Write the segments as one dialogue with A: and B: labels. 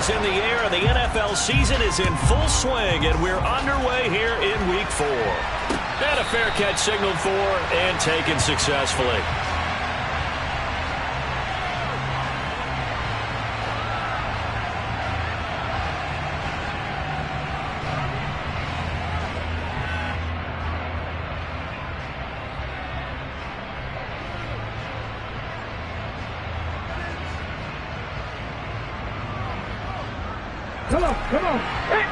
A: is in the air. The NFL season is in full swing, and we're underway here in Week 4. And a fair catch signaled for and taken successfully.
B: Come on, come on. Hey.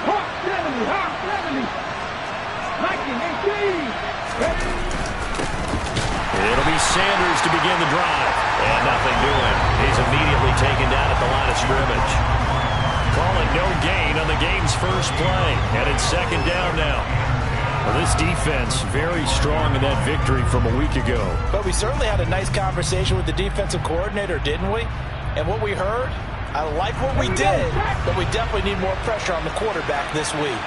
B: Hawk 70, Hawk 70. Mikey, 18.
A: It'll be Sanders to begin the drive. And nothing doing. He's immediately taken down at the line of scrimmage. Calling no gain on the game's first play. And it's second down now. Well, this defense very strong in that victory from a week ago.
C: But we certainly had a nice conversation with the defensive coordinator, didn't we? And what we heard, I like what we did, but we definitely need more pressure on the quarterback this week.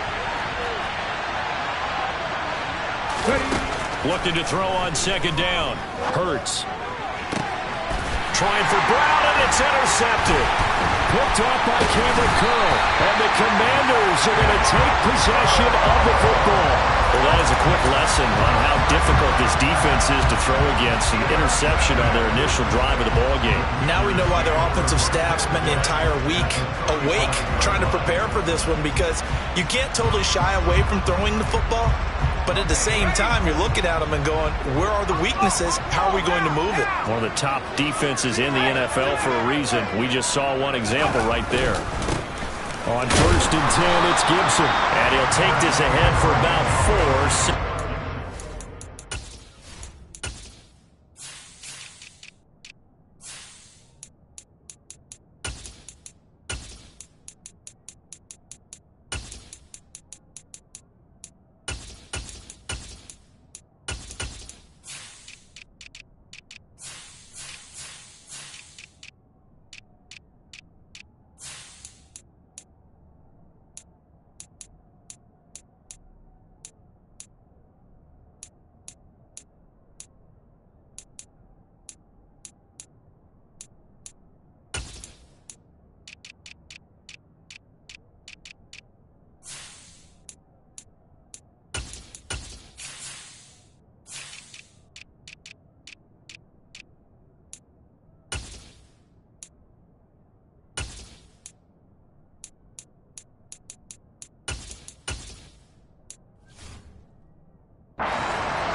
A: Looking to throw on second down. Hurts. Trying for Brown, and it's intercepted. Picked off by Cameron Curl. And the Commanders are going to take possession of the football. Well, that is a quick lesson on how difficult this defense is to throw against. The interception on their initial drive of the ballgame.
C: Now we know why their offensive staff spent the entire week awake trying to prepare for this one, because you can't totally shy away from throwing the football. But at the same time, you're looking at them and going, where are the weaknesses? How are we going to move it?
A: One of the top defenses in the NFL for a reason. We just saw one example right there. On 1st and 10, it's Gibson. And he'll take this ahead for about 4.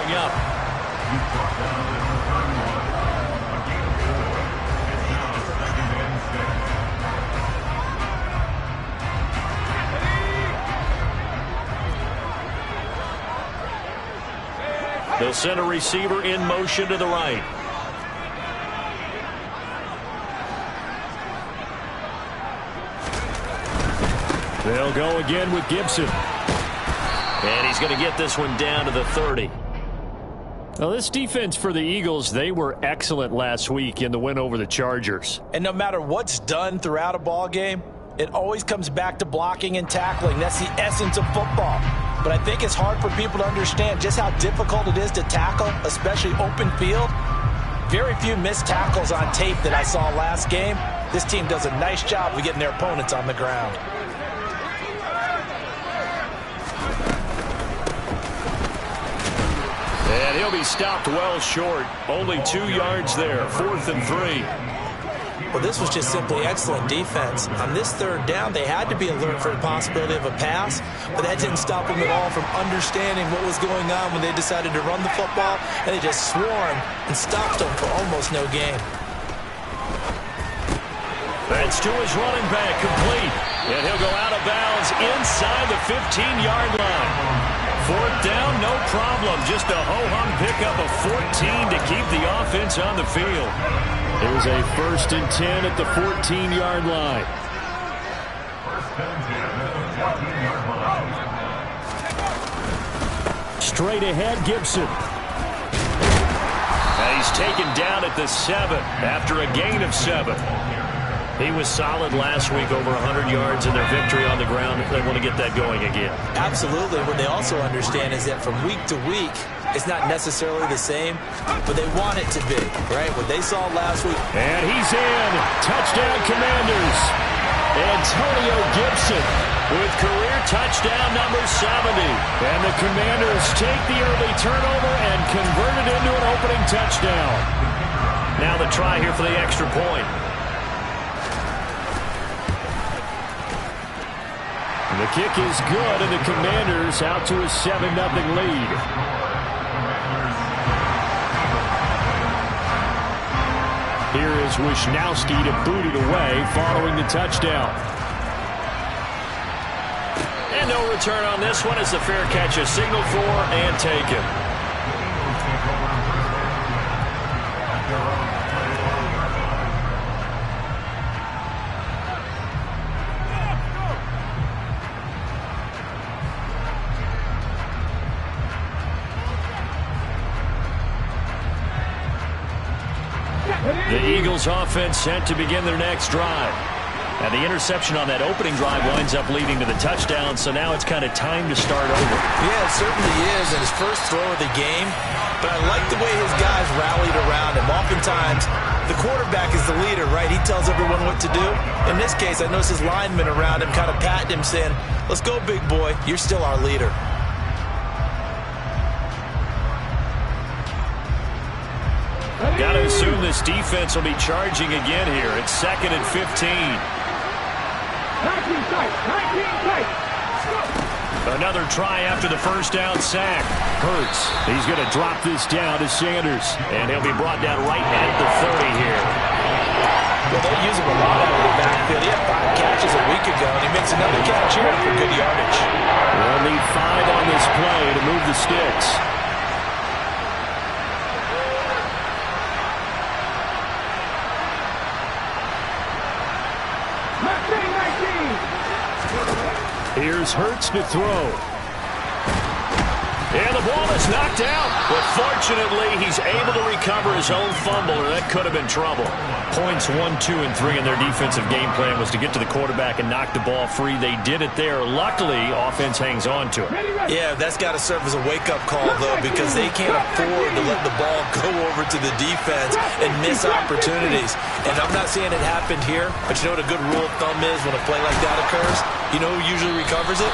A: Up. They'll send a receiver in motion to the right. They'll go again with Gibson. And he's going to get this one down to the 30. Well, this defense for the Eagles, they were excellent last week in the win over the Chargers.
C: And no matter what's done throughout a ball game, it always comes back to blocking and tackling. That's the essence of football. But I think it's hard for people to understand just how difficult it is to tackle, especially open field. Very few missed tackles on tape that I saw last game. This team does a nice job of getting their opponents on the ground.
A: And he'll be stopped well short. Only 2 yards there. 4th and 3.
C: Well, this was just simply excellent defense. On this 3rd down, they had to be alert for the possibility of a pass, but that didn't stop them at all from understanding what was going on when they decided to run the football, and they just swarmed and stopped them for almost no gain.
A: That's to his running back, complete. And he'll go out of bounds inside the 15-yard line. 4th down, no problem. Just a ho-hum pickup of 14 to keep the offense on the field. There's a 1st and 10 at the 14-yard line. Straight ahead, Gibson. And he's taken down at the 7 after a gain of 7. He was solid last week, over 100 yards in their victory on the ground. They want to get that going again.
C: Absolutely. What they also understand is that from week to week, it's not necessarily the same, but they want it to be, right? What they saw last week.
A: And he's in. Touchdown, Commanders. Antonio Gibson with career touchdown number 70. And the Commanders take the early turnover and convert it into an opening touchdown. Now the try here for the extra point. The kick is good, and the Commanders out to a 7-0 lead. Here is Wisnowski to boot it away following the touchdown. And no return on this one as the fair catch is signaled for and taken. The Eagles offense set to begin their next drive. And the interception on that opening drive winds up leading to the touchdown, so now it's kind of time to start over.
C: Yeah, it certainly is, and his first throw of the game. But I like the way his guys rallied around him. Oftentimes, the quarterback is the leader, right? He tells everyone what to do. In this case, I noticed his linemen around him kind of patting him, saying, "Let's go, big boy. You're still our leader."
A: Got to assume this defense will be charging again here. It's 2nd and 15.
B: 19 tight. 19 tight.
A: Another try after the first down sack. Hurts. He's going to drop this down to Sanders. And he'll be brought down right at the 30 here.
C: Well, they use him a lot out of the backfield. He had 5 catches a week ago, and he makes another catch here for good yardage.
A: They'll need 5 on this play to move the sticks. Here's Hurts to throw. And the ball is knocked out. But fortunately, he's able to recover his own fumble, or that could have been trouble. Points 1, 2, and 3 in their defensive game plan was to get to the quarterback and knock the ball free. They did it there. Luckily, offense hangs on to it.
C: Yeah, that's got to serve as a wake-up call, though, because they can't afford to let the ball go over to the defense and miss opportunities. And I'm not saying it happened here, but you know what a good rule of thumb is when a play like that occurs? You know who usually recovers it?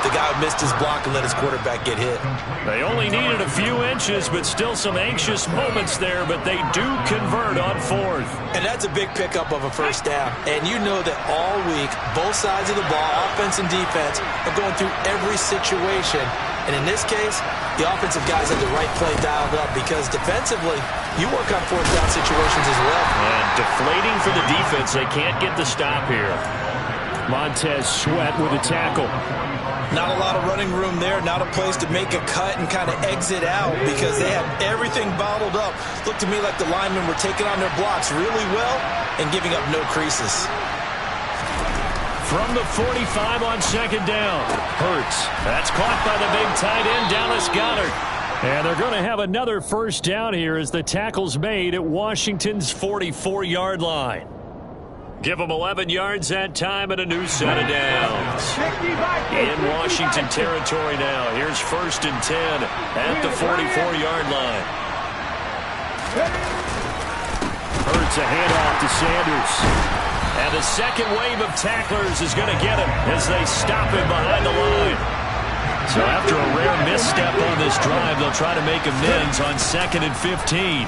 C: The guy who missed his block and let his quarterback get hit.
A: They only needed a few inches, but still some anxious moments there, but they do convert on 4th.
C: And that's a big pickup of a first down. And you know that all week, both sides of the ball, offense and defense, are going through every situation. And in this case, the offensive guys have the right play dialed up because defensively, you work on 4th down situations as well.
A: And deflating for the defense. They can't get the stop here. Montez Sweat with a tackle.
C: Not a lot of running room there, not a place to make a cut and kind of exit out because they have everything bottled up. Looked to me like the linemen were taking on their blocks really well and giving up no creases.
A: From the 45 on 2nd down. Hurts. That's caught by the big tight end, Dallas Goedert. And they're going to have another first down here as the tackle's made at Washington's 44-yard line. Give them 11 yards that time and a new set of downs. In Washington territory now. Here's 1st and 10 at the 44-yard line. Hurts a handoff to Sanders. And the second wave of tacklers is going to get him as they stop him behind the line. So after a rare misstep on this drive, they'll try to make amends on 2nd and 15.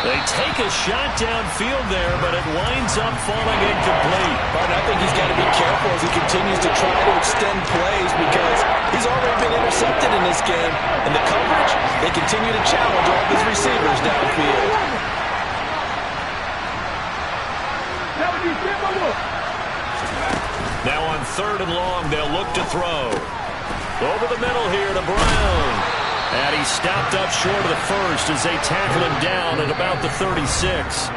A: They take a shot downfield there, but it winds up falling incomplete.
C: But I think he's got to be careful as he continues to try to extend plays because he's already been intercepted in this game. And the coverage, they continue to challenge all of his receivers downfield.
A: Now on 3rd and long, they'll look to throw. Over the middle here to Brown. And he stopped up short of the first as they tackle him down at about the 36.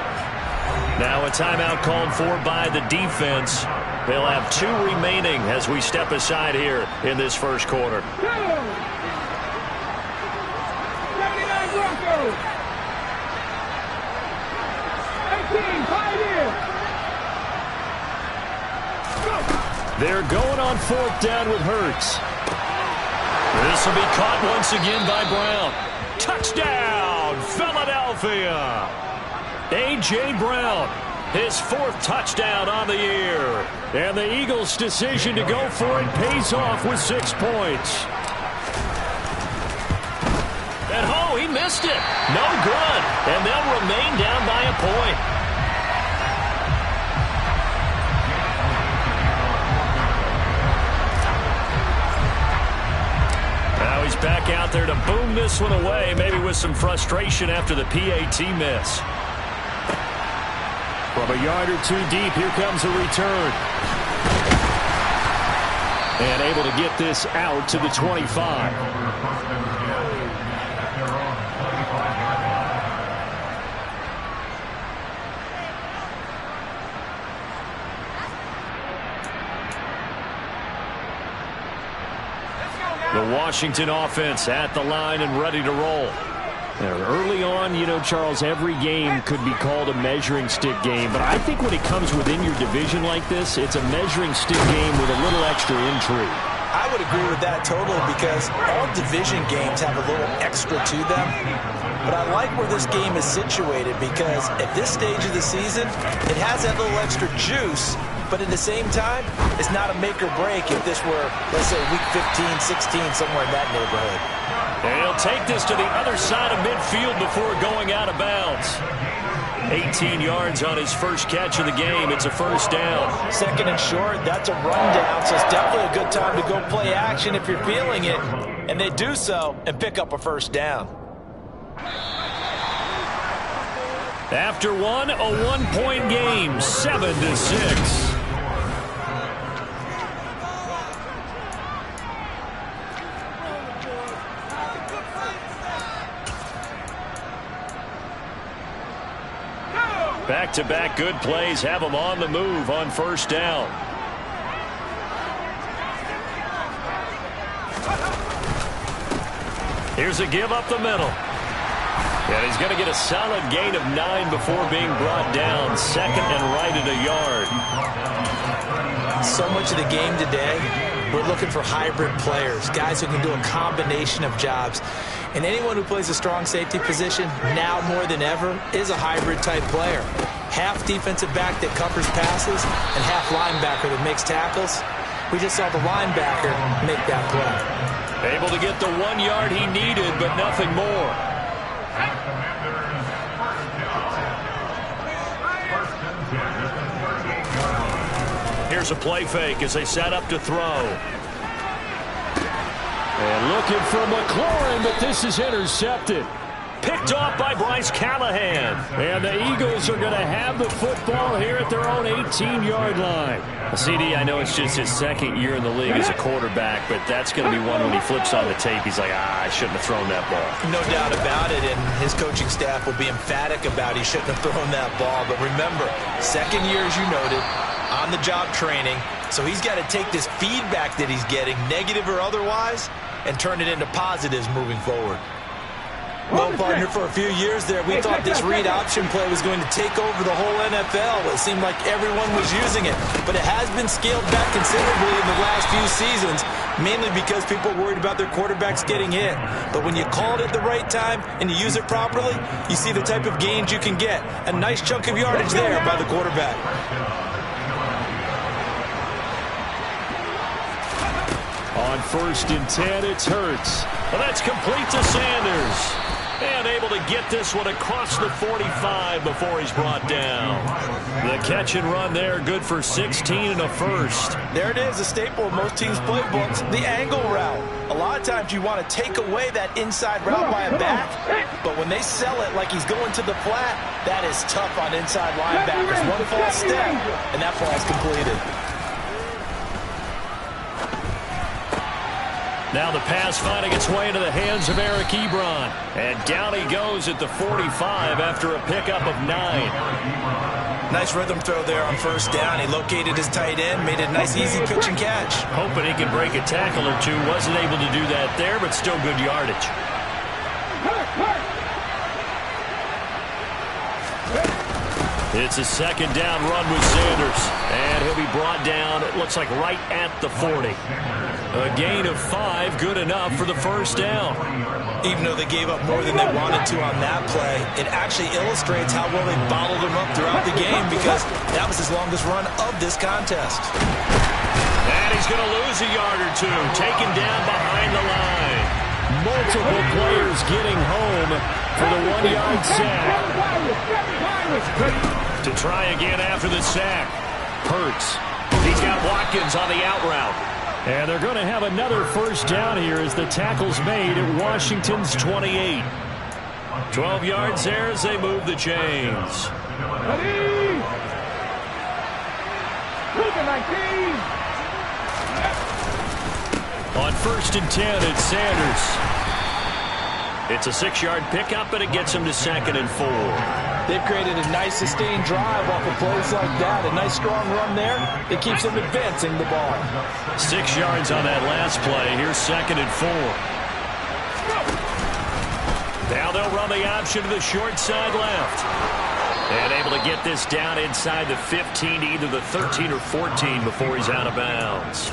A: Now a timeout called for by the defense. They'll have 2 remaining as we step aside here in this first quarter.
B: 79 Broncos. 18, 5 in. Go.
A: They're going on 4th down with Hurts. This will be caught once again by Brown. Touchdown, Philadelphia! A.J. Brown, his 4th touchdown on the year. And the Eagles' decision to go for it pays off with 6 points. And oh, he missed it. No good. And they'll remain down by a point. Now he's back out there to boom this one away, maybe with some frustration after the PAT miss. From a yard or 2 deep, here comes a return. And able to get this out to the 25. The Washington offense at the line and ready to roll. And early on, you know, Charles, every game could be called a measuring stick game. But I think when it comes within your division like this, it's a measuring stick game with a little extra intrigue.
C: I would agree with that totally because all division games have a little extra to them. But I like where this game is situated because at this stage of the season, it has that little extra juice. But at the same time, it's not a make or break if this were, let's say, week 15, 16, somewhere in that neighborhood.
A: And he'll take this to the other side of midfield before going out of bounds. 18 yards on his first catch of the game. It's a 1st down.
C: 2nd and short, that's a rundown, so it's definitely a good time to go play action if you're feeling it. And they do so and pick up a 1st down.
A: After one, a 1-point game, 7-6. Back-to-back good plays have them on the move on 1st down. Here's a give up the middle. And he's going to get a solid gain of 9 before being brought down. 2nd and right at a yard.
C: So much of the game today, we're looking for hybrid players, guys who can do a combination of jobs. And anyone who plays a strong safety position, now more than ever, is a hybrid-type player. Half defensive back that covers passes and half linebacker that makes tackles. We just saw the linebacker make that play.
A: Able to get the 1 yard he needed, but nothing more. Here's a play fake as they set up to throw. And looking for McLaurin, but this is intercepted. Picked off by Bryce Callahan. And the Eagles are going to have the football here at their own 18-yard line. CD, I know it's just his 2nd year in the league as a quarterback, but that's going to be one when he flips on the tape. He's like, I shouldn't have thrown that ball.
C: No doubt about it, and his coaching staff will be emphatic about he shouldn't have thrown that ball. But remember, 2nd year, as you noted, on-the-job training. So he's got to take this feedback that he's getting, negative or otherwise, and turn it into positives moving forward. Well, partner, for a few years there, we thought this read option play was going to take over the whole NFL. It seemed like everyone was using it, but it has been scaled back considerably in the last few seasons, mainly because people are worried about their quarterbacks getting hit. But when you call it at the right time and you use it properly, you see the type of gains you can get. A nice chunk of yardage there by the quarterback.
A: On 1st and 10, it's Hurts. Well, that's complete to Sanders. And able to get this one across the 45 before he's brought down. The catch and run there, good for 16 and a 1st.
C: There it is, a staple of most teams' playbooks, the angle route. A lot of times you want to take away that inside route by a back, but when they sell it like he's going to the flat, that is tough on inside linebackers. One false step, and that ball is completed.
A: Now the pass finding its way into the hands of Eric Ebron. And down he goes at the 45 after a pickup of 9.
C: Nice rhythm throw there on 1st down. He located his tight end, made it a nice, easy pitch and catch.
A: Hoping he could break a tackle or two. Wasn't able to do that there, but still good yardage. It's a second down run with Sanders. And he'll be brought down, it looks like right at the 40. A gain of 5, good enough for the first down.
C: Even though they gave up more than they wanted to on that play, it actually illustrates how well they bottled him up throughout the game because that was his longest run of this contest.
A: And he's going to lose a yard or two, taken down behind the line. Multiple players getting home for the 1-yard sack. To try again after the sack. Hurts. He's got Watkins on the out route. And they're going to have another first down here as the tackle's made at Washington's 28. 12 yards there as they move the chains.
B: Ready?
A: On 1st and 10, it's Sanders. It's a 6-yard pickup, but it gets him to 2nd and 4.
C: They've created a nice sustained drive off of plays like that. A nice strong run there that keeps them advancing the ball.
A: 6 yards on that last play. Here's 2nd and 4. Now they'll run the option to the short side left. And able to get this down inside the 15 to either the 13 or 14 before he's out of bounds.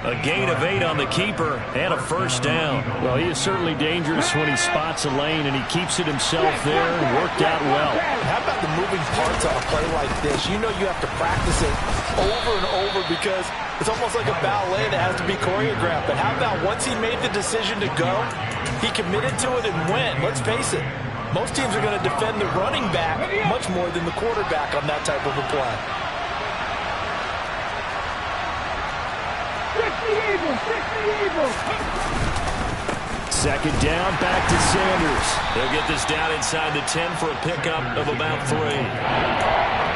A: A gain of 8 on the keeper and a first down.
D: Well, he is certainly dangerous when he spots a lane, and he keeps it himself there and worked out well.
C: How about the moving parts on a play like this? You know you have to practice it over and over because it's almost like a ballet that has to be choreographed. But how about once he made the decision to go, he committed to it and went. Let's face it, most teams are going to defend the running back much more than the quarterback on that type of a play.
A: Second down, back to Sanders. They'll get this down inside the 10 for a pickup of about 3.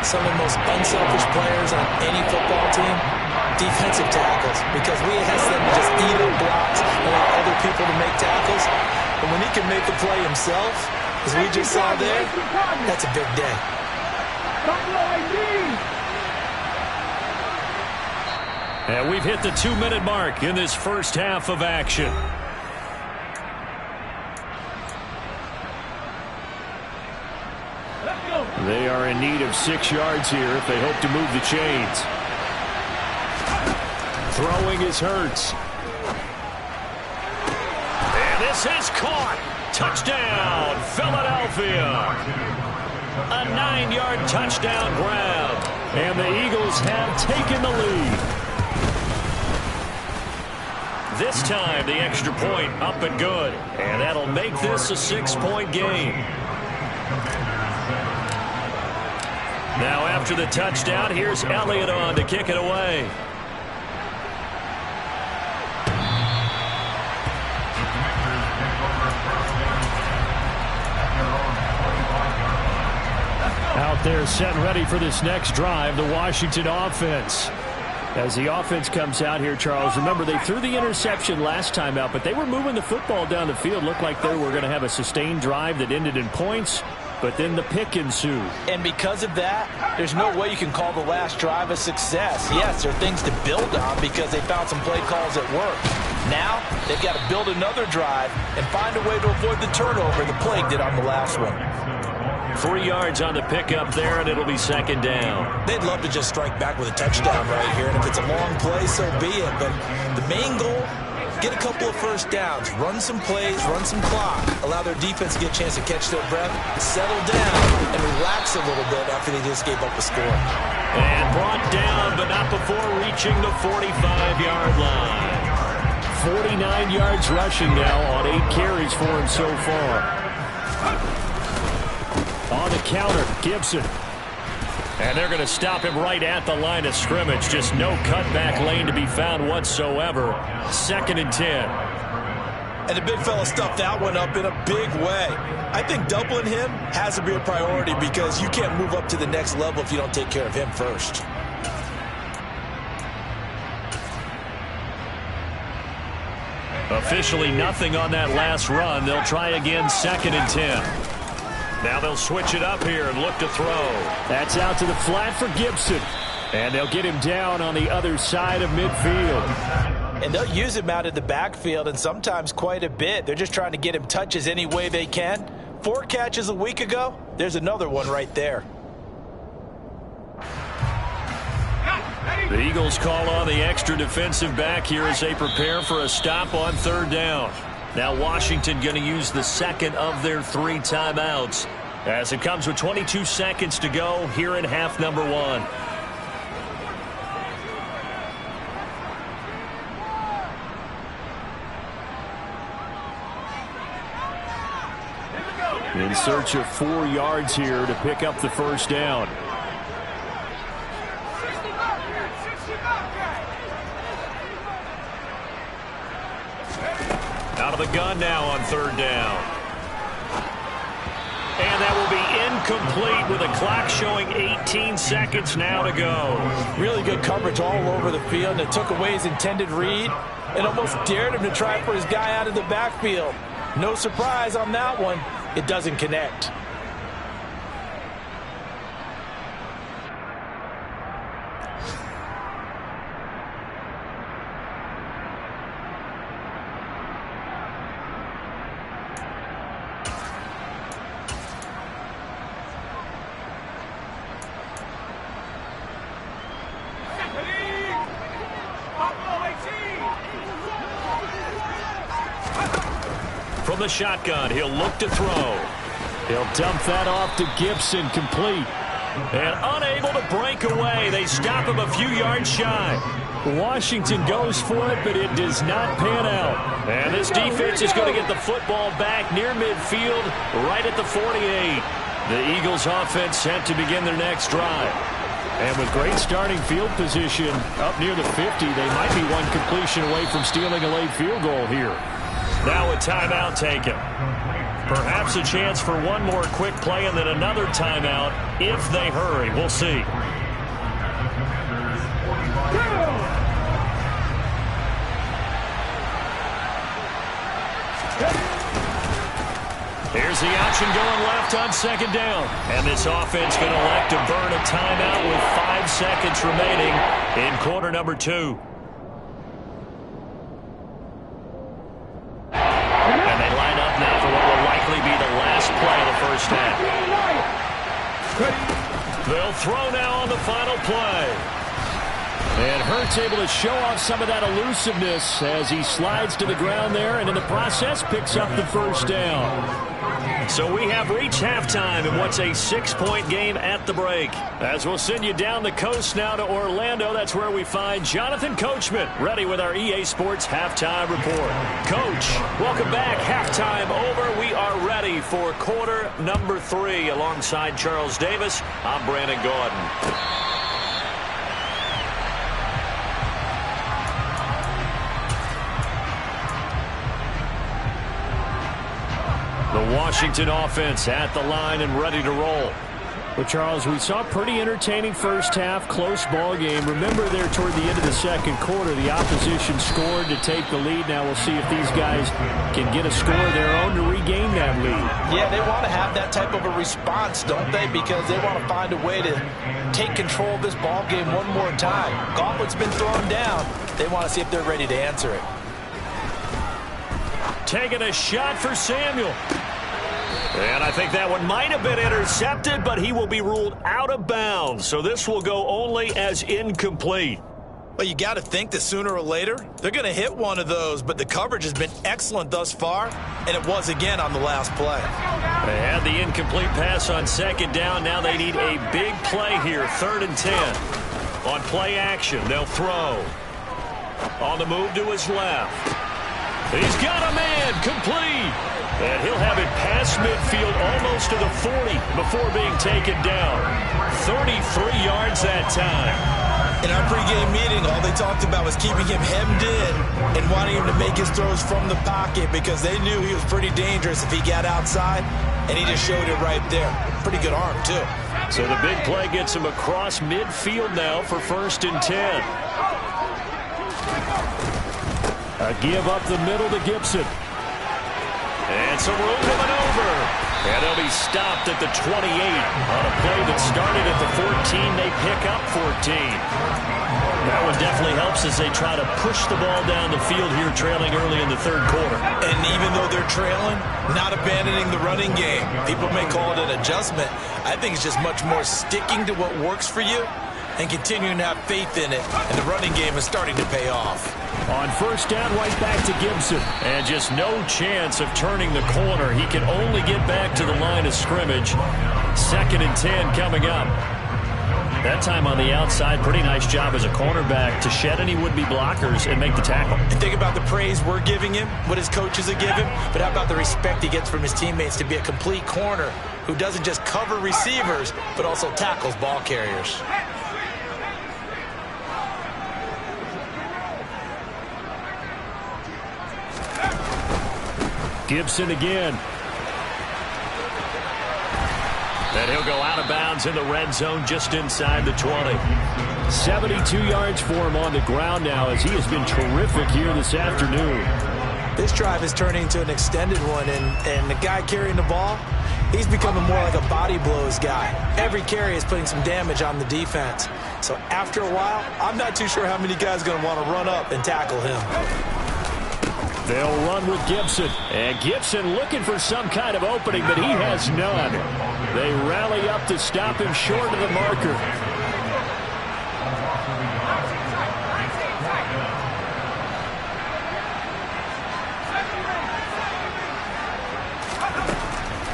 C: Some of the most unselfish players on any football team, defensive tackles, because we ask them to just eat up blocks and allow other people to make tackles. But when he can make the play himself, as we just saw there, that's a big day.
A: And we've hit the 2-minute mark in this first half of action.
D: They are in need of 6 yards here if they hope to move the chains.
A: Throwing is Hurts. And this is caught. Touchdown, Philadelphia. A 9-yard touchdown grab.
D: And the Eagles have taken the lead.
A: This time, the extra point up and good. And that'll make this a 6-point game. Now after the touchdown, here's Elliott on to kick it away.
D: Out there set and ready for this next drive, the Washington offense. As the offense comes out here, Charles, remember they threw the interception last time out, but they were moving the football down the field. Looked like they were going to have a sustained drive that ended in points, but then the pick ensued.
C: And because of that, there's no way you can call the last drive a success. Yes, there are things to build on because they found some play calls that work. Now, they've got to build another drive and find a way to avoid the turnover the plague did on the last one.
A: 3 yards on the pickup there, and it'll be second down.
C: They'd love to just strike back with a touchdown right here, and if it's a long play, so be it. But the main goal, get a couple of first downs, run some plays, run some clock, allow their defense to get a chance to catch their breath, settle down, and relax a little bit after they just gave up a score.
A: And brought down, but not before reaching the 45-yard line.
D: 49 yards rushing now on 8 carries for him so far. On the counter, Gibson.
A: And they're going to stop him right at the line of scrimmage. Just no cutback lane to be found whatsoever. 2nd and 10.
C: And the big fella stuffed that one up in a big way. I think doubling him has to be a priority because you can't move up to the next level if you don't take care of him first.
A: Officially nothing on that last run. They'll try again 2nd and 10. Now they'll switch it up here and look to throw.
D: That's out to the flat for Gibson. And they'll get him down on the other side of midfield.
C: And they'll use him out of the backfield and sometimes quite a bit. They're just trying to get him touches any way they can. 4 catches a week ago. There's another one right there.
D: The Eagles call on the extra defensive back here as they prepare for a stop on third down. Now Washington going to use the second of their 3 timeouts as it comes with 22 seconds to go here in half number 1. In search of 4 yards here to pick up the first down. Out of the gun now on third down. And that will be incomplete with a clock showing 18 seconds now to go.
C: Really good coverage all over the field, and it took away his intended read and almost dared him to try for his guy out of the backfield. No surprise on that one. It doesn't connect.
D: From the shotgun, he'll look to throw. He'll dump that off to Gibson, complete. And unable to break away. They stop him a few yards shy. Washington goes for it, but it does not pan out. And this defense is going to get the football back near midfield, right at the 48. The Eagles offense set to begin their next drive. And with great starting field position up near the 50, they might be one completion away from stealing a late field goal here. Now a timeout taken. Perhaps a chance for one more quick play and then another timeout if they hurry. We'll see. Here's the option going left on second down. And this offense going to elect to burn a timeout with 5 seconds remaining in quarter number 2. They'll throw now on the final play. And Hurts able to show off some of that elusiveness as he slides to the ground there and in the process picks up the first down. So we have reached halftime in what's a 6-point game at the break. As we'll send you down the coast now to Orlando, that's where we find Jonathan Coachman ready with our EA Sports Halftime Report. Coach, welcome back. Halftime over. We are ready for quarter number 3 alongside Charles Davis. I'm Brandon Gaudin. The Washington offense at the line and ready to roll. Well, Charles, we saw a pretty entertaining first half, close ball game. Remember there toward the end of the second quarter, the opposition scored to take the lead. Now we'll see if these guys can get a score of their own to regain that lead.
C: Yeah, they want to have that type of a response, don't they? Because they want to find a way to take control of this ball game one more time. Gauntlet's been thrown down. They want to see if they're ready to answer it.
D: Taking a shot for Samuel. And I think that one might have been intercepted, but he will be ruled out of bounds. So this will go only as incomplete.
C: Well, you got to think that sooner or later, they're going to hit one of those. But the coverage has been excellent thus far, and it was again on the last play.
D: They had the incomplete pass on second down. Now they need a big play here, 3rd and 10. On play action, they'll throw. On the move to his left. He's got a man, complete. And he'll have it past midfield almost to the 40 before being taken down. 33 yards that time.
C: In our pregame meeting, all they talked about was keeping him hemmed in and wanting him to make his throws from the pocket because they knew he was pretty dangerous if he got outside, and he just showed it right there. Pretty good arm, too.
D: So the big play gets him across midfield now for 1st and 10. A give up the middle to Gibson. And some room to maneuver. And they'll be stopped at the 28 on a play that started at the 14. They pick up 14. That one definitely helps as they try to push the ball down the field here, trailing early in the 3rd quarter.
C: And even though they're trailing, not abandoning the running game. People may call it an adjustment. I think it's just much more sticking to what works for you and continuing to have faith in it, and the running game is starting to pay off.
D: On first down, right back to Gibson. And just no chance of turning the corner. He can only get back to the line of scrimmage. 2nd and 10 coming up. That time on the outside, pretty nice job as a cornerback to shed any would-be blockers and make the tackle.
C: And think about the praise we're giving him, what his coaches are giving, but how about the respect he gets from his teammates to be a complete corner who doesn't just cover receivers, but also tackles ball carriers.
D: Gibson again. And he'll go out of bounds in the red zone just inside the 20. 72 yards for him on the ground now as he has been terrific here this afternoon.
C: This drive is turning into an extended one, and the guy carrying the ball, he's becoming more like a body blows guy. Every carry is putting some damage on the defense. So after a while, I'm not too sure how many guys are going to want to run up and tackle him.
D: They'll run with Gibson. And Gibson looking for some kind of opening, but he has none. They rally up to stop him short of the marker.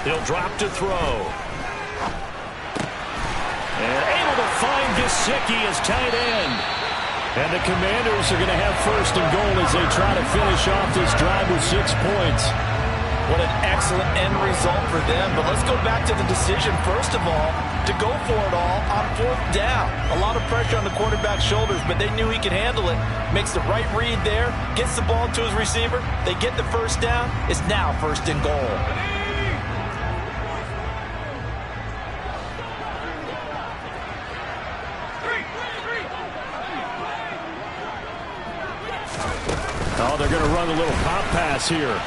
D: He'll drop to throw. And able to find Gesicki as tight end. And the Commanders are going to have 1st and goal as they try to finish off this drive with 6 points.
C: What an excellent end result for them. But let's go back to the decision, first of all, to go for it all on 4th down. A lot of pressure on the quarterback's shoulders, but they knew he could handle it. Makes the right read there, gets the ball to his receiver. They get the 1st down. It's now 1st and goal.
D: Oh, they're going to run a little pop pass here.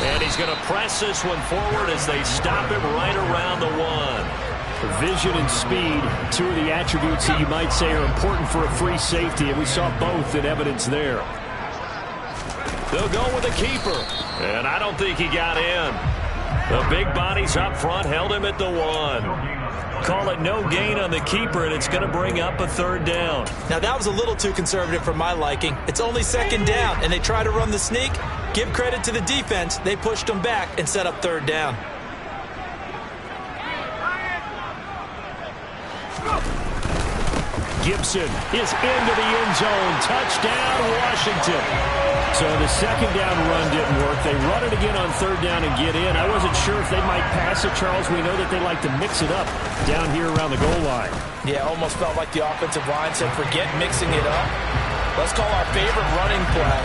D: And he's going to press this one forward as they stop him right around the 1. Vision and speed, 2 of the attributes that you might say are important for a free safety, and we saw both in evidence there. They'll go with a keeper, and I don't think he got in. The big bodies up front held him at the 1. Call it no gain on the keeper, and it's going to bring up a 3rd down.
C: Now, that was a little too conservative for my liking. It's only 2nd down, and they try to run the sneak. Give credit to the defense. They pushed them back and set up 3rd down.
D: Gibson is into the end zone. Touchdown, Washington. So the 2nd down run didn't work. They run it again on 3rd down and get in. I wasn't sure if they might pass it, Charles. We know that they like to mix it up down here around the goal line.
C: Yeah, almost felt like the offensive line said, forget mixing it up. Let's call our favorite running play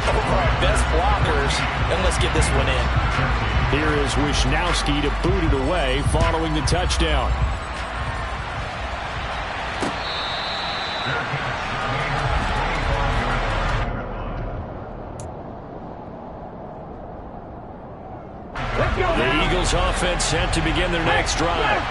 C: over our best blockers, and let's get this one in.
D: Here is Wisnowski to boot it away following the touchdown. The Eagles offense set to begin their next drive.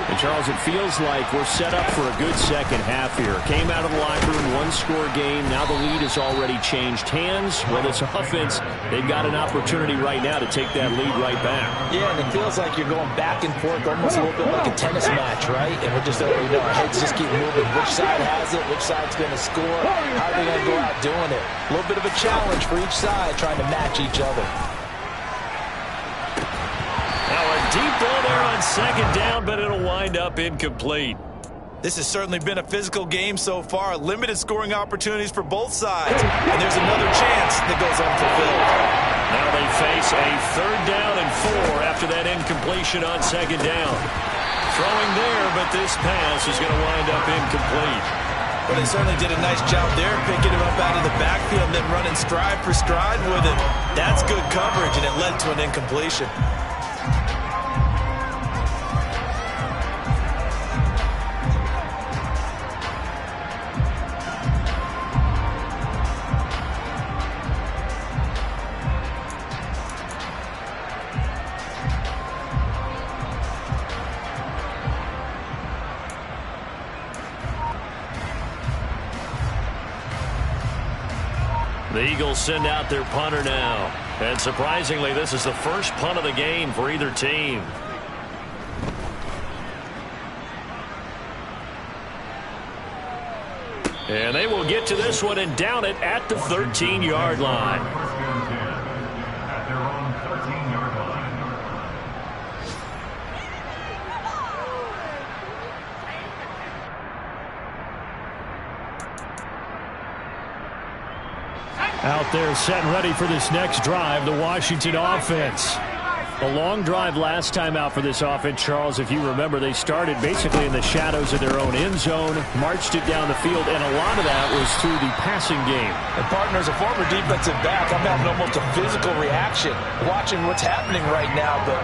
D: And Charles, it feels like we're set up for a good second half here. Came out of the locker room, 1-score game. Now the lead has already changed hands. Well, this offense, they've got an opportunity right now to take that lead right back.
C: Yeah, and it feels like you're going back and forth, almost a little bit like a tennis match, right? And we're just, our heads just keep moving. Which side has it? Which side's going to score? How are they going to go out doing it? A little bit of a challenge for each side, trying to match each other.
D: Deep ball there on 2nd down, but it'll wind up incomplete.
C: This has certainly been a physical game so far. Limited scoring opportunities for both sides. And there's another chance that goes unfulfilled.
D: Now they face a 3rd down and 4 after that incompletion on 2nd down. Throwing there, but this pass is going to wind up incomplete.
C: Well, they certainly did a nice job there, picking him up out of the backfield and then running stride for stride with him. That's good coverage, and it led to an incompletion.
D: The Eagles send out their punter now. And surprisingly, this is the first punt of the game for either team. And they will get to this one and down it at the 13-yard line.
E: At their own 13-yard line.
D: Out there set and ready for this next drive, the Washington offense. A long drive last time out for this offense, Charles. If you remember, they started basically in the shadows of their own end zone, marched it down the field, and a lot of that was through the passing game.
C: And partner, as a former defensive back, I'm having almost a physical reaction watching what's happening right now. But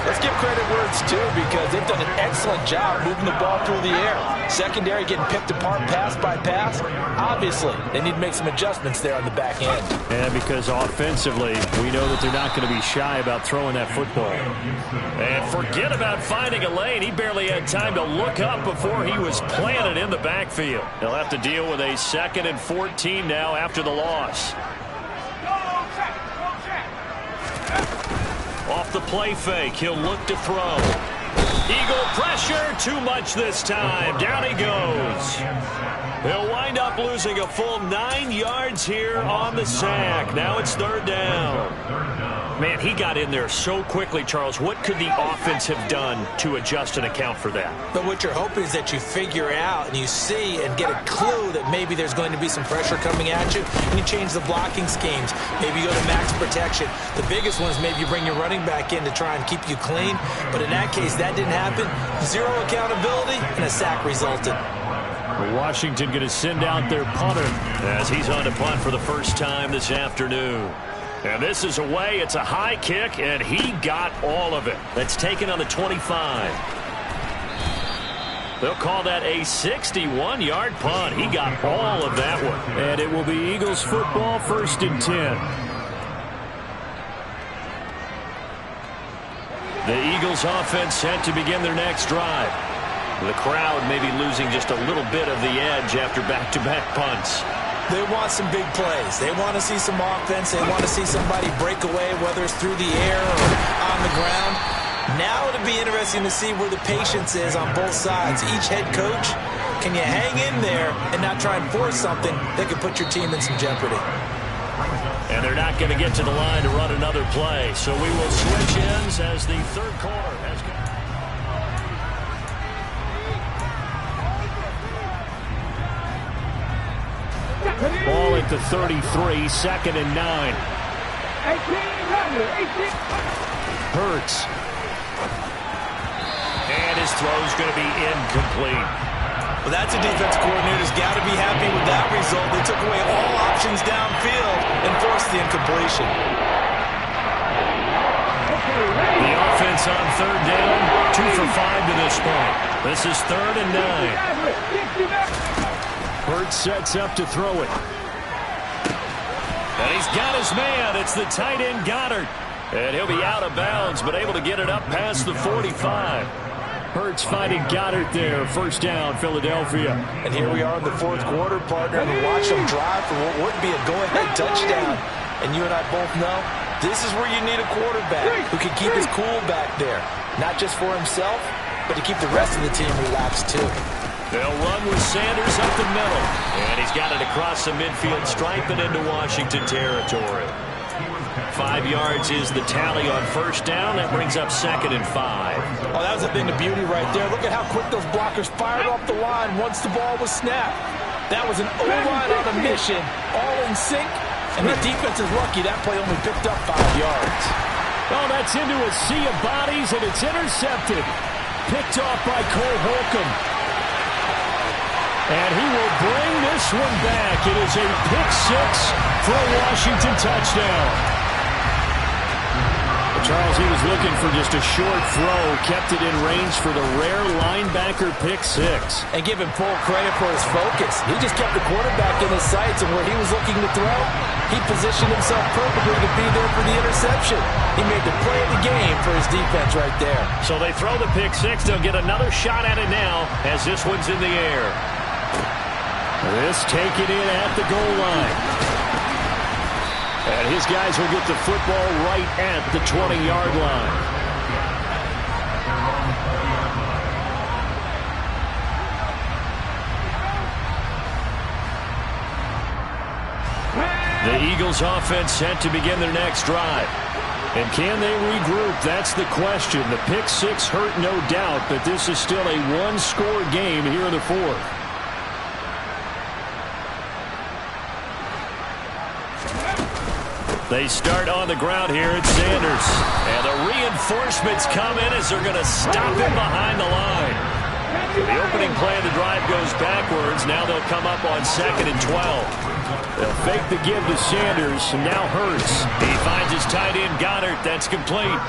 C: let's give credit where it's due, because they've done an excellent job moving the ball through the air. Secondary getting picked apart pass by pass. Obviously, they need to make some adjustments there on the back end.
D: And because offensively, we know that they're not going to be shy about throwing that football. And forget about finding a lane. He barely had time to look up before he was planted in the backfield. They'll have to deal with a 2nd and 14 now after the loss. Off the play fake, he'll look to throw. Eagle pressure, too much this time. Down he goes. He'll wind up losing a full 9 yards here on the sack. Now it's 3rd down. Man, he got in there so quickly, Charles. What could the offense have done to adjust and account for that?
C: But what you're hoping is that you figure out and you see and get a clue that maybe there's going to be some pressure coming at you, and you change the blocking schemes. Maybe you go to max protection. The biggest one is maybe you bring your running back in to try and keep you clean. But in that case, that didn't happen. Zero accountability, and a sack resulted.
D: Washington going to send out their punter as he's on to punt for the first time this afternoon. And this is away. It's a high kick, and he got all of it. That's taken on the 25. They'll call that a 61-yard punt. He got all of that one. And it will be Eagles football, 1st and 10. The Eagles offense set to begin their next drive. The crowd may be losing just a little bit of the edge after back-to-back punts.
C: They want some big plays. They want to see some offense. They want to see somebody break away, whether it's through the air or on the ground. Now it'll be interesting to see where the patience is on both sides. Each head coach, can you hang in there and not try and force something that could put your team in some jeopardy?
D: And they're not going to get to the line to run another play. So we will switch ends as the 3rd quarter has come. Ball at the 33, 2nd and 9.
B: 18,
D: Hurts. And his throw's going to be incomplete.
C: Well, that's a defense coordinator's got to be happy with that result. They took away all options downfield and forced the incompletion.
D: The offense on 3rd down, 2 for 5 to this point. This is 3rd and 9. Hurts sets up to throw it. And he's got his man. It's the tight end Goddard. And he'll be out of bounds, but able to get it up past the 45. Hurts finding Goddard there. 1st down, Philadelphia.
C: And here we are in the 4th quarter, partner, and we watch them drive for what would be a go-ahead touchdown. And you and I both know this is where you need a quarterback who can keep his cool back there. Not just for himself, but to keep the rest of the team relaxed too.
D: They'll run with Sanders up the middle. And he's got it across the midfield stripe and into Washington territory. 5 yards is the tally on 1st down. That brings up 2nd and 5.
C: Oh, that was a thing of beauty right there. Look at how quick those blockers fired off the line once the ball was snapped. That was an O-line on a mission, all in sync. And the defense is lucky that play only picked up 5 yards.
D: Oh, that's into a sea of bodies, and it's intercepted. Picked off by Cole Holcomb. And he will bring this one back. It is a pick 6 for a Washington touchdown. Charles, he was looking for just a short throw, kept it in range for the rare linebacker pick 6.
C: And give him full credit for his focus. He just kept the quarterback in his sights, and where he was looking to throw, he positioned himself perfectly to be there for the interception. He made the play of the game for his defense right there.
D: So they throw the pick 6. They'll get another shot at it now as this one's in the air. This taken in at the goal line. And his guys will get the football right at the 20-yard line. The Eagles offense set to begin their next drive. And can they regroup? That's the question. The pick six hurt, no doubt, but this is still a one-score game here in the fourth. They start on the ground here at Sanders. And the reinforcements come in as they're going to stop him behind the line. The opening play of the drive goes backwards. Now they'll come up on 2nd and 12. They'll fake the give to Sanders, and now Hurts. He finds his tight end, Goddard. That's complete.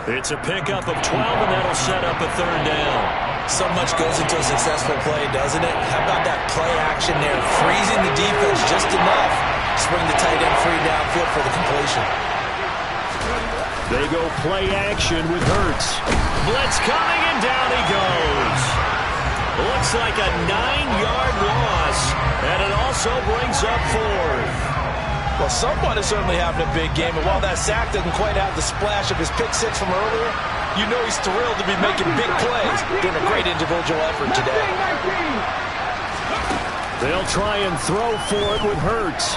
D: It's a pickup of 12, and that'll set up a 3rd down.
C: So much goes into a successful play, doesn't it? How about that play action there? Freezing the defense just enough to bring the tight end free downfield for the completion.
D: They go play action with Hurts. Blitz coming, and down he goes. Looks like a 9-yard loss, and it also brings up 4th.
C: Well, someone is certainly having a big game, and while that sack doesn't quite have the splash of his pick six from earlier, you know he's thrilled to be making big plays, doing a great individual effort today.
D: They'll try and throw for it with Hurts.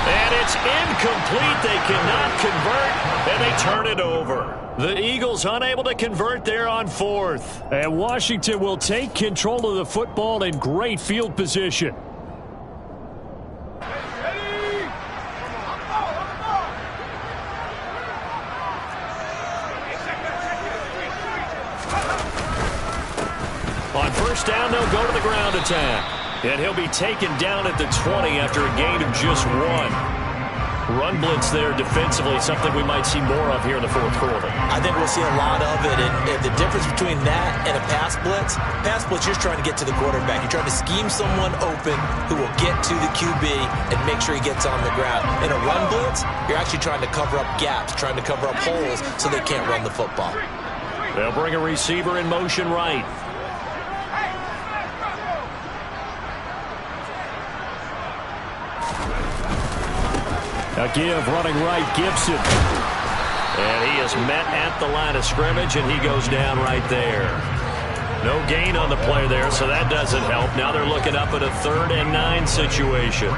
D: And it's incomplete. They cannot convert, and they turn it over. The Eagles unable to convert there on 4th. And Washington will take control of the football in great field position. On 1st down, they'll go to the ground attack. And he'll be taken down at the 20 after a gain of just 1. Run blitz there defensively, something we might see more of here in the 4th quarter.
C: I think we'll see a lot of it, and the difference between that and a pass blitz, you're just trying to get to the quarterback. You're trying to scheme someone open who will get to the QB and make sure he gets on the ground. In a run blitz, you're actually trying to cover up gaps, trying to cover up holes so they can't run the football.
D: They'll bring a receiver in motion right. A give running right, Gibson. And he is met at the line of scrimmage, and he goes down right there. No gain on the play there, so that doesn't help. Now they're looking up at a 3rd and 9 situation.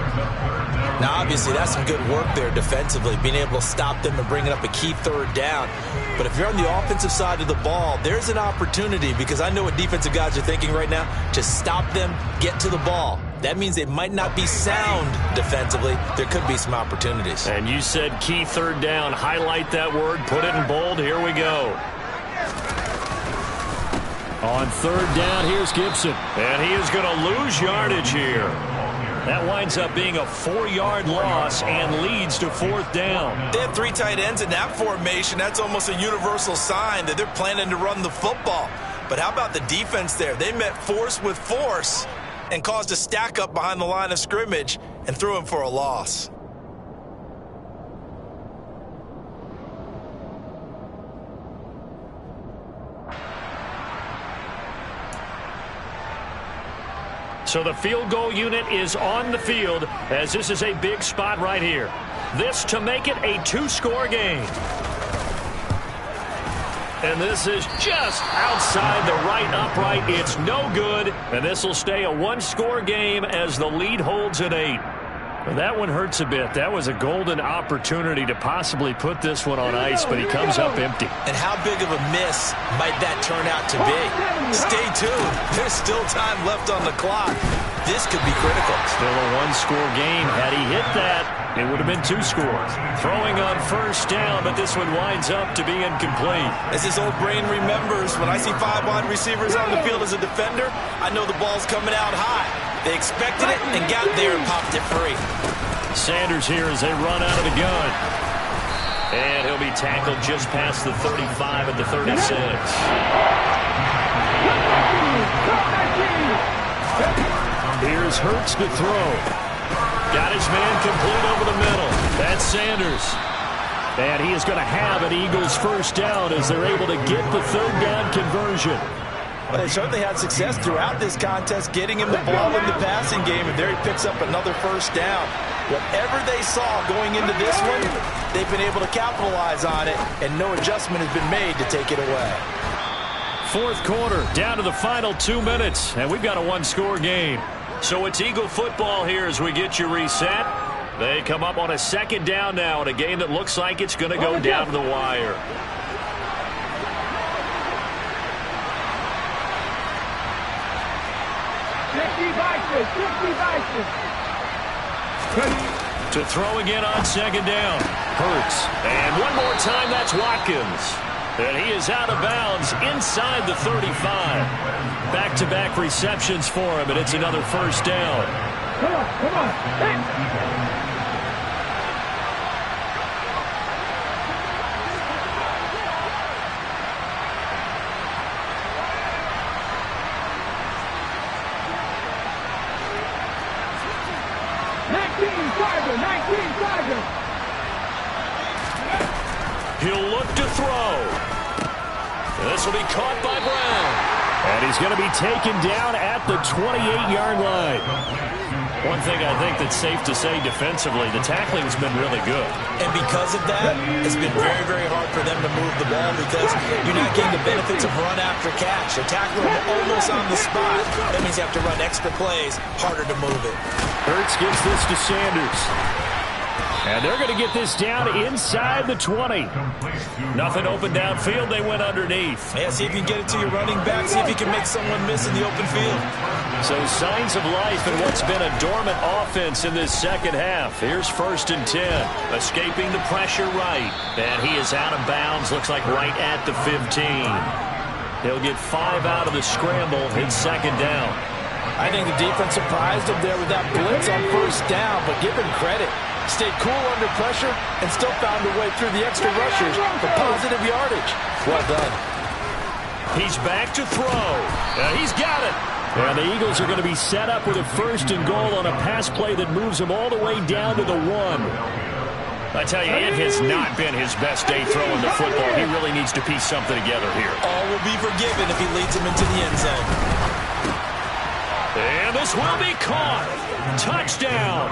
C: Now, obviously, that's some good work there defensively, being able to stop them and bringing up a key 3rd down. But if you're on the offensive side of the ball, there's an opportunity, because I know what defensive guys are thinking right now. Just stop them, get to the ball. That means they might not be sound defensively. There could be some opportunities.
D: And you said key 3rd down. Highlight that word. Put it in bold. Here we go. On 3rd down, here's Gibson. And he is going to lose yardage here. That winds up being a 4-yard loss and leads to 4th down.
C: They have 3 tight ends in that formation. That's almost a universal sign that they're planning to run the football. But how about the defense there? They met force with force and caused a stack up behind the line of scrimmage and threw him for a loss.
D: So the field goal unit is on the field as this is a big spot right here. This to make it a 2-score game. And this is just outside the right upright. It's no good. And this will stay a 1-score game as the lead holds at 8. Well, that one hurts a bit. That was a golden opportunity to possibly put this one on ice, but he comes up empty.
C: And how big of a miss might that turn out to be? Stay tuned. There's still time left on the clock. This could be critical.
D: Still a 1-score game. Had he hit that, it would have been 2 scores. Throwing on 1st down, but this one winds up to be incomplete.
C: As his old brain remembers, when I see 5 wide receivers on the field as a defender, I know the ball's coming out high. They expected it and got there and popped it free.
D: Sanders here as they run out of the gun. And he'll be tackled just past the 35 at the 36. Here's Hurts to throw. Got his man complete over the middle. That's Sanders. And he is going to have an Eagles 1st down as they're able to get the 3rd down conversion.
C: But they certainly had success throughout this contest, getting him the ball in the passing game, and there he picks up another 1st down. Whatever they saw going into this one, they've been able to capitalize on it, and no adjustment has been made to take it away.
D: 4th quarter, down to the final 2 minutes, and we've got a 1-score game. So it's Eagle football here as we get you reset. They come up on a second down now in a game that looks like it's going to go down to the wire. To throw again on second down. Hurts. And one more time, that's Watkins. And he is out of bounds inside the 35. Back-to-back receptions for him, and it's another first down.
B: Come on. Hey. 19 Tiger.
D: He'll look to throw. This will be caught by Brown. And he's going to be taken down at the 28-yard line. One thing I think that's safe to say defensively, the tackling's been really good.
C: And because of that, it's been very, very hard for them to move the ball because you're not getting the benefits of run after catch. They're tackling almost on the spot. That means you have to run extra plays, harder to move it.
D: Hurts gives this to Sanders. And they're going to get this down inside the 20. Nothing open downfield. They went underneath.
C: Yeah, see if you can get it to your running back. See if you can make someone miss in the open field.
D: So signs of life in what's been a dormant offense in this second half. Here's 1st and 10. Escaping the pressure right. And he is out of bounds. Looks like right at the 15. He'll get 5 out of the scramble. It's second down.
C: I think the defense surprised him there with that blitz on 1st down, but give him credit. Stayed cool under pressure and still found a way through the extra rushers for positive yardage. Well done.
D: He's back to throw. He's got it. And the Eagles are going to be set up with a 1st and goal on a pass play that moves him all the way down to the 1. I tell you, it has not been his best day throwing the football. He really needs to piece something together here.
C: All will be forgiven if he leads him into the end zone.
D: And this will be caught. Touchdown.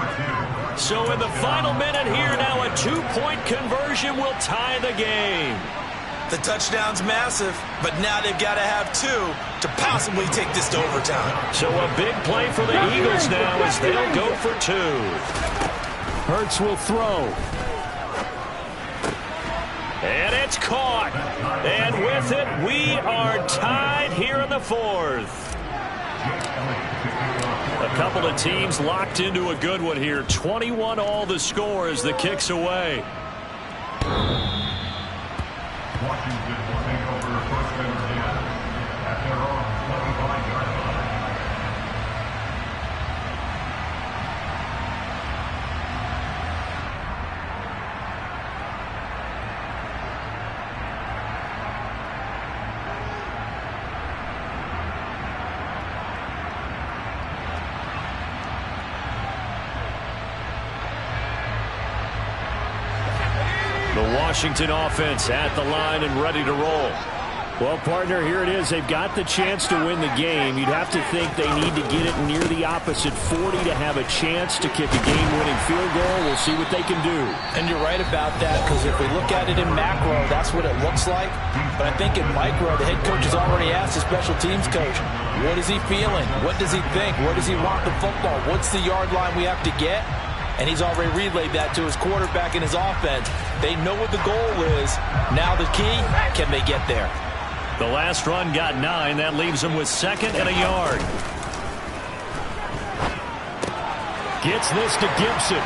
D: So in the final minute here now, a 2-point conversion will tie the game.
C: The touchdown's massive, but now they've got to have 2 to possibly take this to overtime.
D: So a big play for the Eagles now as they'll go for 2. Hurts will throw. And it's caught. And with it, we are tied here in the 4th. A couple of teams locked into a good one here. 21 all the score as the kick's away.
E: Washington will take over 1st and 10 at their own 25-yard line.
D: The Washington offense at the line and ready to roll. Well, partner, here it is. They've got the chance to win the game. You'd have to think they need to get it near the opposite 40 to have a chance to kick a game-winning field goal. We'll see what they can do.
C: And you're right about that, because if we look at it in macro, that's what it looks like. But I think in micro, the head coach has already asked the special teams coach, what is he feeling? What does he think? Where does he want the football? What's the yard line we have to get? And he's already relayed that to his quarterback and his offense. They know what the goal is. Now the key, can they get there?
D: The last run got 9. That leaves him with 2nd and a yard. Gets this to Gibson.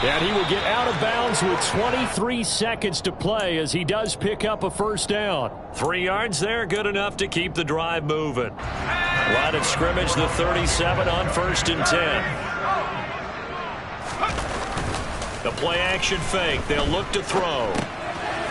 D: And he will get out of bounds with 23 seconds to play as he does pick up a 1st down. 3 yards there, good enough to keep the drive moving. Line of scrimmage, the 37 on 1st and 10. The play action fake. They'll look to throw.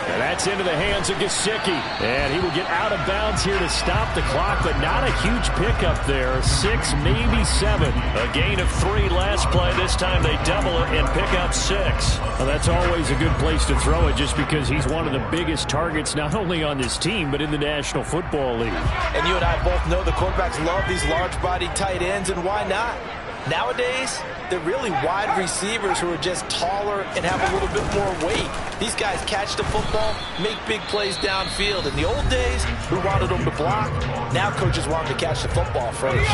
D: And that's into the hands of Gesicki. And he will get out of bounds here to stop the clock, but not a huge pickup there. 6, maybe 7. A gain of 3 last play. This time they double it and pick up 6. Well, that's always a good place to throw it just because he's one of the biggest targets not only on this team but in the National Football League.
C: And you and I both know the quarterbacks love these large-bodied tight ends, and why not? Nowadays, they're really wide receivers who are just taller and have a little bit more weight. These guys catch the football, make big plays downfield. In the old days, we wanted them to block. Now coaches want them to catch the football first.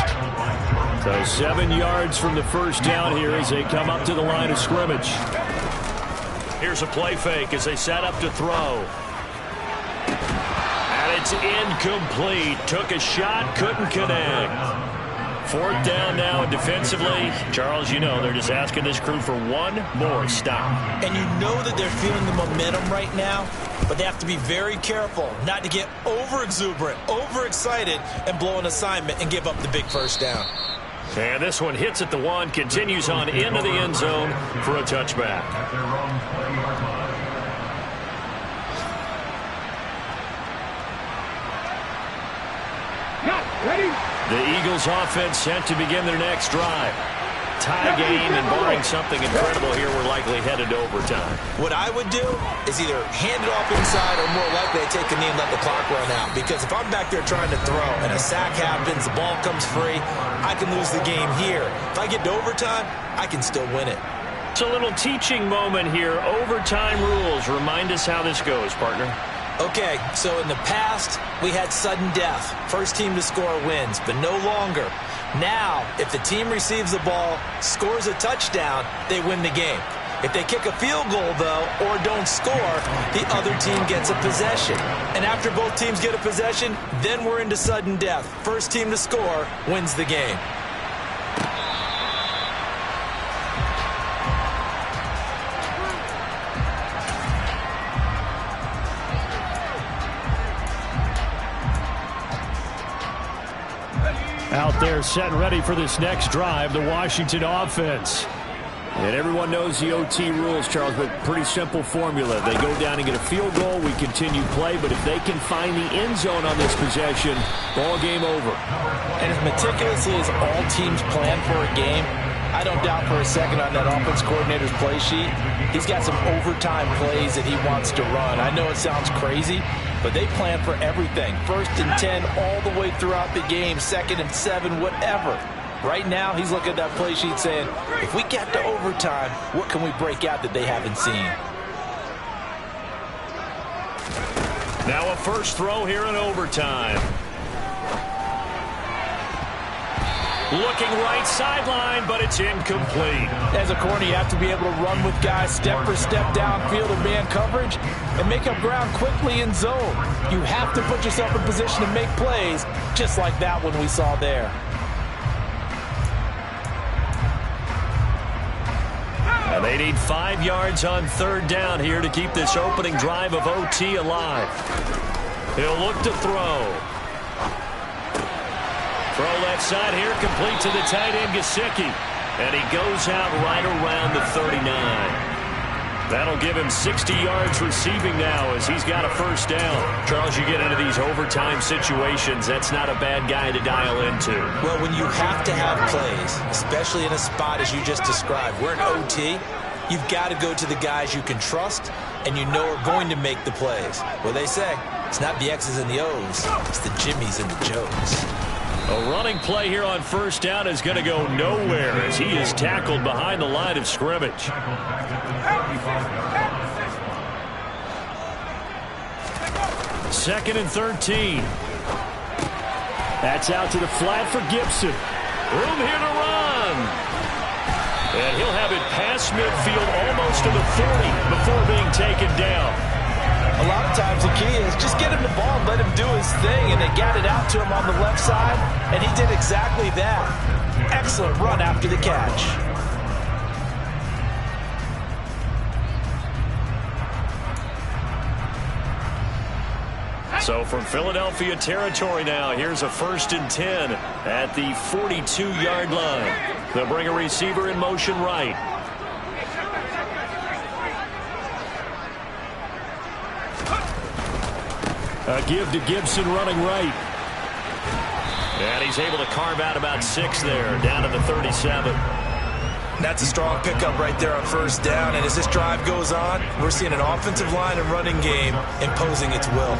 D: So 7 yards from the first down here as they come up to the line of scrimmage. Here's a play fake as they set up to throw. And it's incomplete. Took a shot, couldn't connect. 4th down now, and defensively, Charles, you know, they're just asking this crew for one more stop.
C: And you know that they're feeling the momentum right now, but they have to be very careful not to get over-exuberant, over-excited, and blow an assignment and give up the big first down.
D: And this one hits at the 1, continues on into the end zone for a touchback.
B: Ready?
D: The Eagles offense set to begin their next drive. Tie game, and barring something incredible here, we're likely headed to overtime.
C: What I would do is either hand it off inside or more likely I take a knee and let the clock run out. Because if I'm back there trying to throw and a sack happens, the ball comes free, I can lose the game here. If I get to overtime, I can still win it.
D: It's a little teaching moment here. Overtime rules. Remind us how this goes, partner.
C: Okay, so in the past, we had sudden death. First team to score wins, but no longer. Now, if the team receives the ball, scores a touchdown, they win the game. If they kick a field goal, though, or don't score, the other team gets a possession. And after both teams get a possession, then we're into sudden death. First team to score wins the game.
D: Out there set and ready for this next drive, the Washington offense. And everyone knows the OT rules, Charles, but pretty simple formula. They go down and get a field goal, we continue play, but if they can find the end zone on this possession, ball game over.
C: And as meticulously as all teams plan for a game, I don't doubt for a second on that offense coordinator's play sheet, he's got some overtime plays that he wants to run. I know it sounds crazy, but they plan for everything. 1st and 10 all the way throughout the game, 2nd and 7, whatever. Right now, he's looking at that play sheet saying, if we get to overtime, what can we break out that they haven't seen?
D: Now a first throw here in overtime. Looking right sideline, but it's incomplete.
C: As a corner, you have to be able to run with guys step for step downfield in man coverage and make up ground quickly in zone. You have to put yourself in position to make plays, just like that one we saw there.
D: And they need 5 yards on 3rd down here to keep this opening drive of OT alive. He'll look to throw. Throw left side here, complete to the tight end, Gesicki. And he goes out right around the 39. That'll give him 60 yards receiving now as he's got a first down. Charles, you get into these overtime situations, that's not a bad guy to dial into.
C: Well, when you have to have plays, especially in a spot as you just described, we're in OT, you've got to go to the guys you can trust and you know are going to make the plays. Well, they say, it's not the X's and the O's, it's the Jimmies and the Joes.
D: A running play here on first down is going to go nowhere as he is tackled behind the line of scrimmage. 2nd and 13. That's out to the flat for Gibson. Room here to run. And he'll have it past midfield almost to the 40 before being taken down.
C: A lot of times the key is just get him the ball and let him do his thing, and they got it out to him on the left side, and he did exactly that. Excellent run after the catch.
D: So from Philadelphia territory now, here's a 1st and 10 at the 42-yard line. They'll bring a receiver in motion right. A give to Gibson running right. And he's able to carve out about 6 there, down to the 37.
C: That's a strong pickup right there on first down. And as this drive goes on, we're seeing an offensive line and running game imposing its will.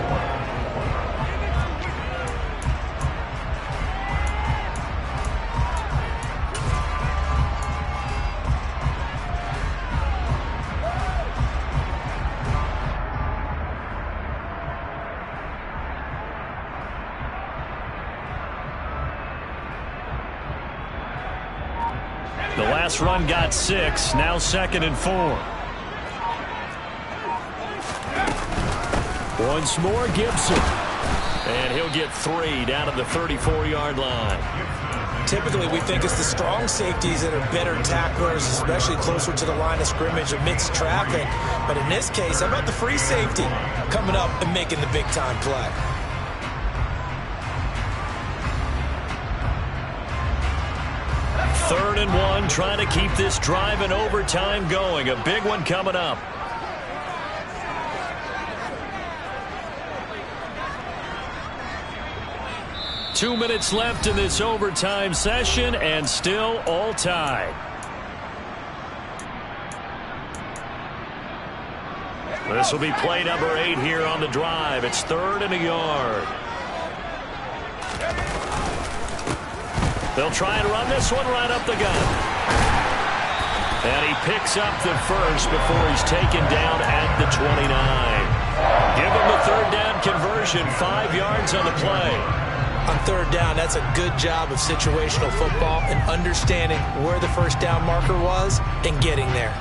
D: Last run got 6. Now 2nd and 4. Once more, Gibson. And he'll get 3 down at the 34-yard line.
C: Typically, we think it's the strong safeties that are better tacklers, especially closer to the line of scrimmage amidst traffic. But in this case, how about the free safety coming up and making the big-time play?
D: Third and 1, trying to keep this drive in overtime going. A big one coming up. Two minutes left in this overtime session, and still all tied. This will be play number 8 here on the drive. It's 3rd and a yard. They'll try and run this one right up the gut. And he picks up the first before he's taken down at the 29. Give him the 3rd down conversion, 5 yards on the play.
C: On 3rd down, that's a good job of situational football and understanding where the first down marker was and getting there.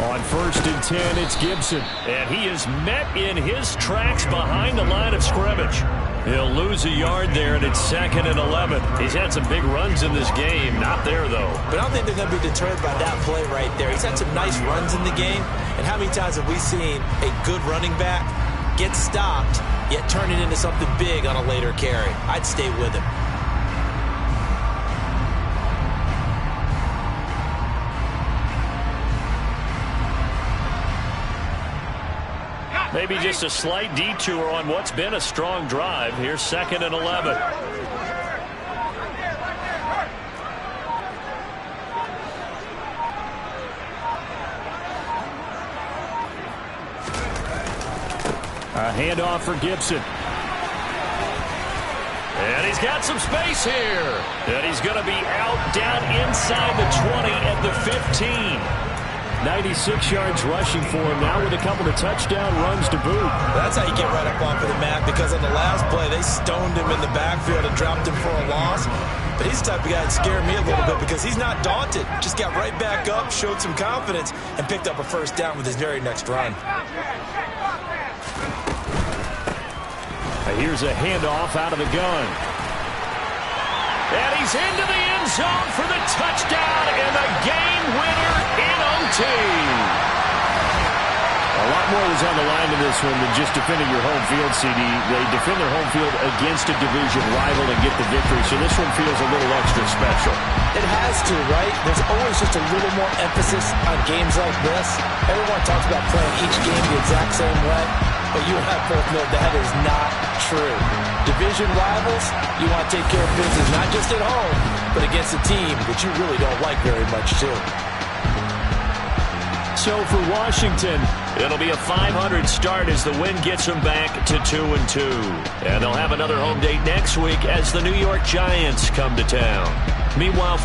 D: On 1st and 10, it's Gibson. And he is met in his tracks behind the line of scrimmage. He'll lose a yard there, and it's 2nd and 11. He's had some big runs in this game. Not there, though.
C: But I don't think they're going to be deterred by that play right there. He's had some nice runs in the game. And how many times have we seen a good running back get stopped, yet turn it into something big on a later carry? I'd stay with him.
D: Maybe just a slight detour on what's been a strong drive. Here's 2nd and 11. A handoff for Gibson. And he's got some space here. And he's going to be out down inside the 20 at the 15. 96 yards rushing for him now with a couple of touchdown runs to boot.
C: That's how you get right up off of the mat, because on the last play, they stoned him in the backfield and dropped him for a loss. But he's the type of guy that scared me a little bit because he's not daunted. Just got right back up, showed some confidence, and picked up a first down with his very next run.
D: Here's a handoff out of the gun. And he's into the end zone for the touchdown and the game winner in OT. A lot more was on the line in this one than just defending your home field, CD. They defend their home field against a division rival and get the victory, so this one feels a little extra special.
C: It has to, right? There's always just a little more emphasis on games like this. Everyone talks about playing each game the exact same way, but you and I both know that is not true. Division rivals, you want to take care of business not just at home, but against a team that you really don't like very much, too.
D: So for Washington, it'll be a 500 start as the win gets them back to 2-2. And they'll have another home date next week as the New York Giants come to town. Meanwhile,